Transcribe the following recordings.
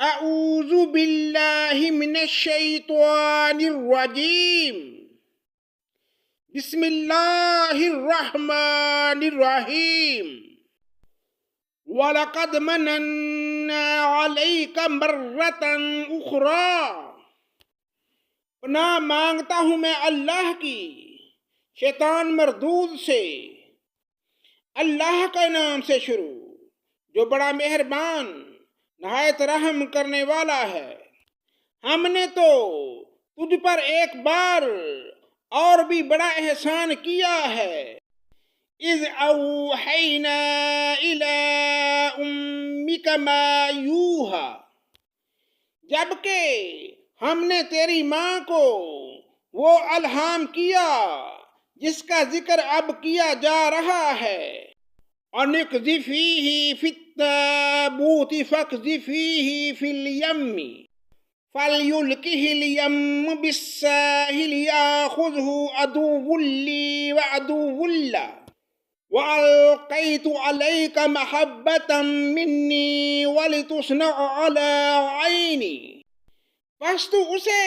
اعوذ باللہ من الشیطان الرجیم بسم اللہ الرحمن الرحیم وَلَقَدْ مَنَنَّا عَلَيْكَ مَرَّةً أُخْرَى۔ پناہ مانگتا ہوں میں اللہ کی شیطان مردود سے۔ اللہ کے نام سے شروع جو بڑا مہربان نہایت رحم کرنے والا ہے۔ ہم نے تو تجھ پر ایک بار اور بھی بڑا احسان کیا ہے۔ اذ اوحینا الی امک ما یوحی، جبکہ ہم نے تیری ماں کو وہ الہام کیا جس کا ذکر اب کیا جا رہا ہے۔ اقذفیہ فی التابوت فاقذفیہ فی الیم فلیلقہ الیم بالساحل یاخذہ عدو لی وعدو لہ وَأَلْقَيْتُ عَلَيْكَ مَحَبَّةً مِّنِّي وَلِتُصْنَعَ عَلَىٰ عَيْنِي۔ پس تو اسے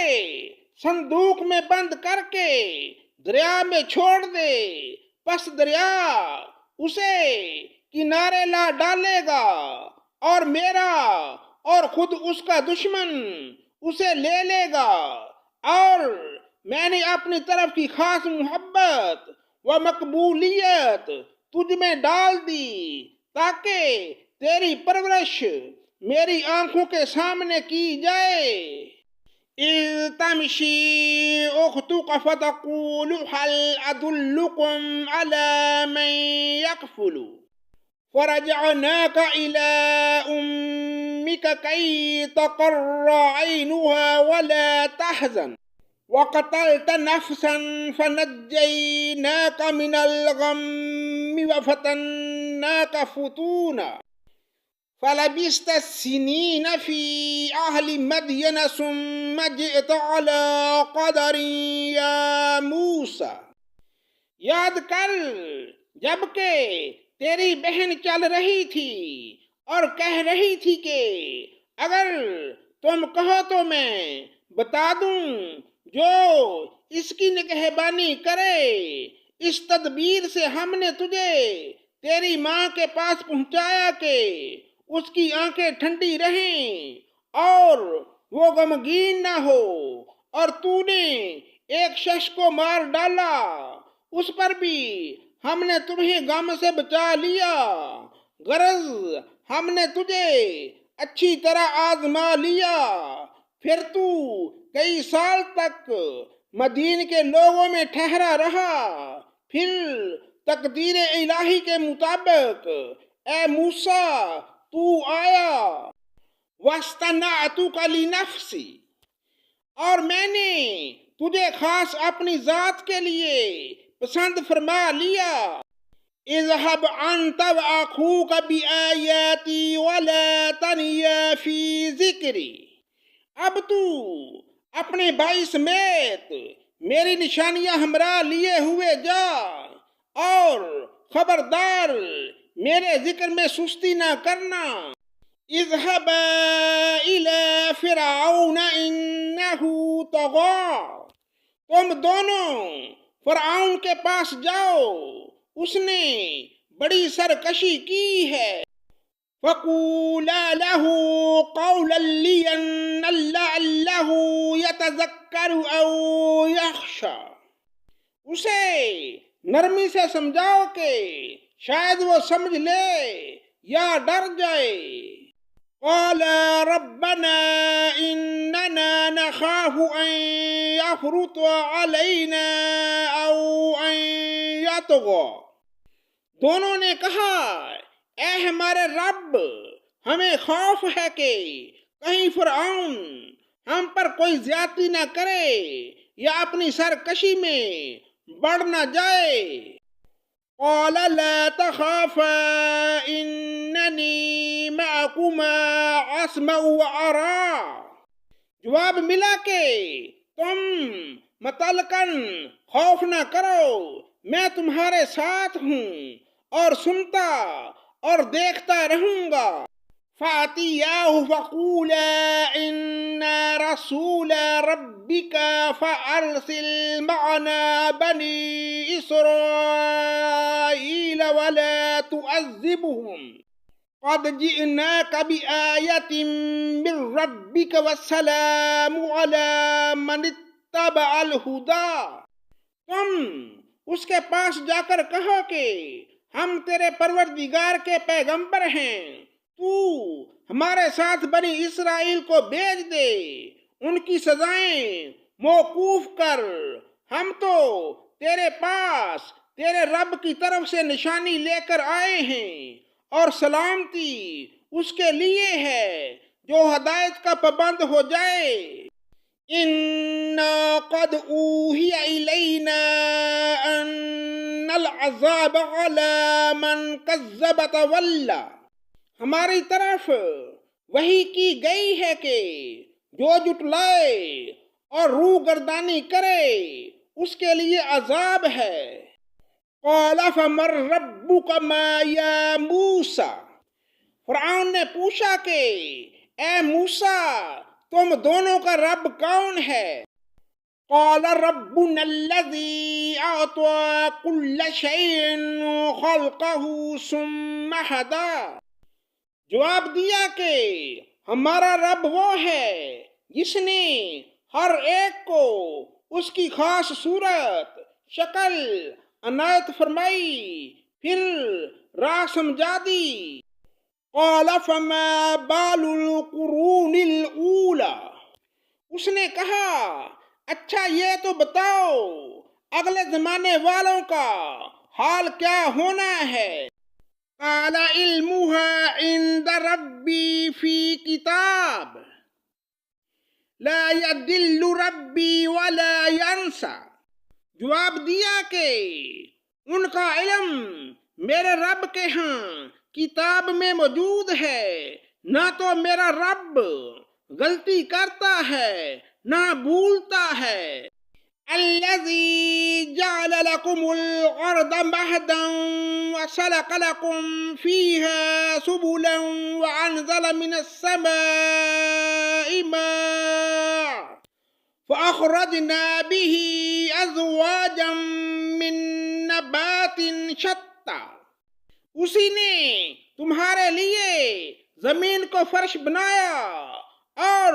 صندوق میں بند کر کے دریا میں چھوڑ دے، پس دریا اسے کنارے لا ڈالے گا، اور میرا اور خود اس کا دشمن اسے لے لے گا، اور میں نے اپنی طرف کی خاص محبت و مقبولیت تجھ میں ڈال دی تاکہ تیری پرورش میری آنکھوں کے سامنے کی جائے۔ اِذْ تَمْشِي أُخْتُكَ فَتَقُولُ هَلْ أَدُلُّكُمْ عَلَىٰ مَنْ يَكْفُلُ فَرَجَعْنَاكَ إِلَىٰ أُمِّكَ كَيْ تَقَرَّ عَيْنُهَا وَلَا تَحْزَنَ وَقَتَلْتَ نَفْسًا فَنَجَّيْنَاكَ مِنَ الْغَمِّ وَفَتَنَّاكَ فُتُونًا فَلَبِثْتَ سِنِينَ فِي أَهْلِ مَدْيَنَ ثُمَّ جِئْتَ عَلَىٰ قَدَرٍ يَا مُوسَىٰ۔ یاد کر جبکہ تیری بہن چل رہی تھی اور کہہ رہی تھی کہ اگر تم کہو تو میں بتا دوں جو اس کی نگہبانی کرے۔ اس تدبیر سے ہم نے تجھے تیری ماں کے پاس پہنچایا کہ اس کی آنکھیں ٹھنڈی رہیں اور وہ غمگین نہ ہو، اور تو نے ایک شخص کو مار ڈالا، اس پر بھی ہم نے تمہیں غم سے بچا لیا۔ غرض ہم نے تجھے اچھی طرح آزما لیا، پھر تو کئی سال تک مدین کے لوگوں میں ٹھہرا رہا، پھر تقدیر الہی کے مطابق اے موسیٰ تو آیا۔ وَاصْطَنَعْتُكَ لِنَفْسِي، اور میں نے تجھے خاص اپنی ذات کے لیے پسند فرما لیا۔ اذهب أنت وأخوك بآياتي ولا تنيا في ذکری، اب تو اپنے بھائی سمیت میری نشانیاں ہمراہ لیے ہوئے جا، اور خبردار میرے ذکر میں سستی نہ کرنا۔ اذهبا إلى فرعون إنه طغى، تم دونوں فرعون کے پاس جاؤ، اس نے بڑی سرکشی کی ہے۔ فَقُولَا لَهُ قَوْلًا لَّيِّنًّا لَّعَلَّهُ يَتَذَكَّرُ أَوْ يَخْشَىٰ، اسے نرمی سے سمجھاؤ کہ شاید وہ سمجھ لے یا ڈر جائے۔ قَالَ رَبَّنَا إِنَّنَا نَخَافُ أَن يَفْرُطَ عَلَيْنَا أَوْ أَن يَطْغَىٰ، دونوں نے کہا اے ہمارے رب، ہمیں خوف ہے کہ کہیں فرعون ہم پر کوئی زیادتی نہ کرے یا اپنی سرکشی میں بڑھ نہ جائے۔ قال لا تخافا اننی معکما اسمع وارى، جواب ملا کہ تم متعلقاً خوف نہ کرو، میں تمہارے ساتھ ہوں اور سنتا اور دیکھتا رہوں گا۔ فَأْتِيَاهُ فَقُولَا إِنَّا رَسُولَ رَبِّكَ فَأَرْسِلْ مَعَنَا بَنِي إِسْرَائِيلَ وَلَا تُعَذِّبْهُمْ قَدْ جِئْنَاكَ بِآيَةٍ مِّن رَّبِّكَ وَالسَّلَامُ عَلَىٰ مَنِ اتَّبَعَ الْهُدَىٰ۔ تم اس کے پاس جا کر کہو کہ ہم تیرے پروردگار کے پیغمبر ہیں، تو ہمارے ساتھ بنی اسرائیل کو بھیج دے، ان کی سزائیں موقوف کر، ہم تو تیرے پاس تیرے رب کی طرف سے نشانی لے کر آئے ہیں، اور سلامتی اس کے لیے ہے جو ہدایت کا پابند ہو جائے۔ اِنَّا قَدْ أُوحِيَ إِلَيْنَا أَنَّ الْعَذَابَ عَلَىٰ مَنْ كَذَّبَ وَتَوَلَّىٰ۔ ہماری طرف وحی کی گئی ہے کہ جو جھٹلائے اور روح گردانی کرے اس کے لیے عذاب ہے۔ قَالَ فَمَن رَّبُّكَ يَا مُوسَىٰ۔ فرعون نے پوچھا کہ اے موسیٰ تم دونوں کا رب کون ہے؟ قَالَ رَبُّنَا الَّذِي أَعْطَىٰ كُلَّ شَيْءٍ خَلْقَهُ ثُمَّ هَدَىٰ۔ جواب دیا کہ ہمارا رب وہ ہے جس نے ہر ایک کو اس کی خاص صورت شکل عنایت فرمائی، پھر راہ سمجھا دی۔ قَالَ فَمَا بَالُ الْقُرُونِ الْأُولَىٰ۔ اس نے کہا اچھا یہ تو بتاؤ اگلے زمانے والوں کا حال کیا ہونا ہے؟ قَالَ عِلْمُهَا عِندَ رَبِّي فِي كِتَابٍ لَا يَضِلُّ رَبِّي وَلَا يَنسَىٰ۔ جواب دیا کہ ان کا علم میرے رب کے ہاں کتاب میں موجود ہے، نہ تو میرا رب غلطی کرتا ہے نہ بھولتا ہے۔ الَّذِي جَعَلَ لَكُمُ الْأَرْضَ مَهْدًا وَسَلَكَ لَكُمْ فِيهَا سُبُلًا وَأَنزَلَ مِنَ السَّمَاءِ مَاءً فَأَخْرَجْنَا بِهِ أَزْوَاجًا مِّن نَّبَاتٍ شَتَّىٰ۔ اسی نے تمہارے لیے زمین کو فرش بنایا اور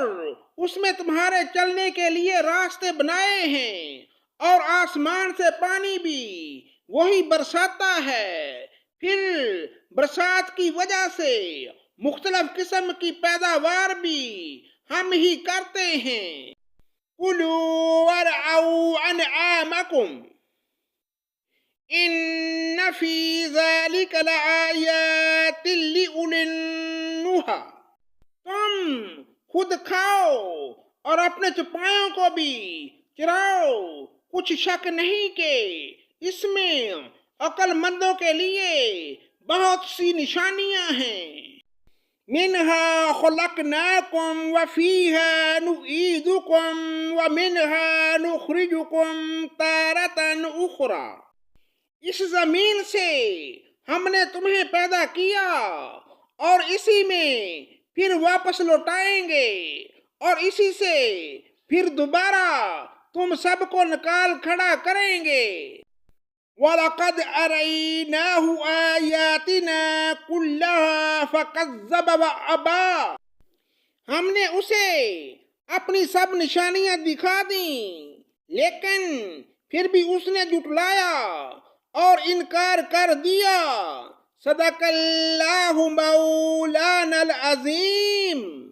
اس میں تمہارے چلنے کے لیے راستے بنائے ہیں، اور آسمان سے پانی بھی وہی برساتا ہے، پھر برسات کی وجہ سے مختلف قسم کی پیداوار بھی ہم ہی کرتے ہیں۔ کُلُوا وَارْعَوْا أَنْعَامَكُمْ إِنَّ فِي ذَلِكَ لَآيَاتٍ لِّأُولِي النُّہَىٰ۔ تم خود کھاؤ اور اپنے چپایوں کو بھی چراؤ، کچھ شک نہیں کہ اس میں عقل مندوں کے لیے بہت سی نشانیاں ہیں۔ مِنْہَا خَلَقْنَاكُمْ وَفِيهَا نُعِیدُکُمْ وَمِنْہَا نُخْرِجُکُمْ تَارَةً أُخْرَىٰ۔ اس زمین سے ہم نے تمہیں پیدا کیا اور اسی میں پھر واپس لوٹائیں گے، اور اسی سے پھر دوبارہ تم سب کو نکال کھڑا کریں گے۔ وَلَقَدْ أَرَيْنَاهُ آيَاتِنَا كُلَّهَا فَكَذَّبَ وَأَبَىٰ۔ ہم نے اسے اپنی سب نشانیاں دکھا دیں، لیکن پھر بھی اس نے جھٹلایا اور انکار کر دیا۔ صدق اللہ مولانا العظیم۔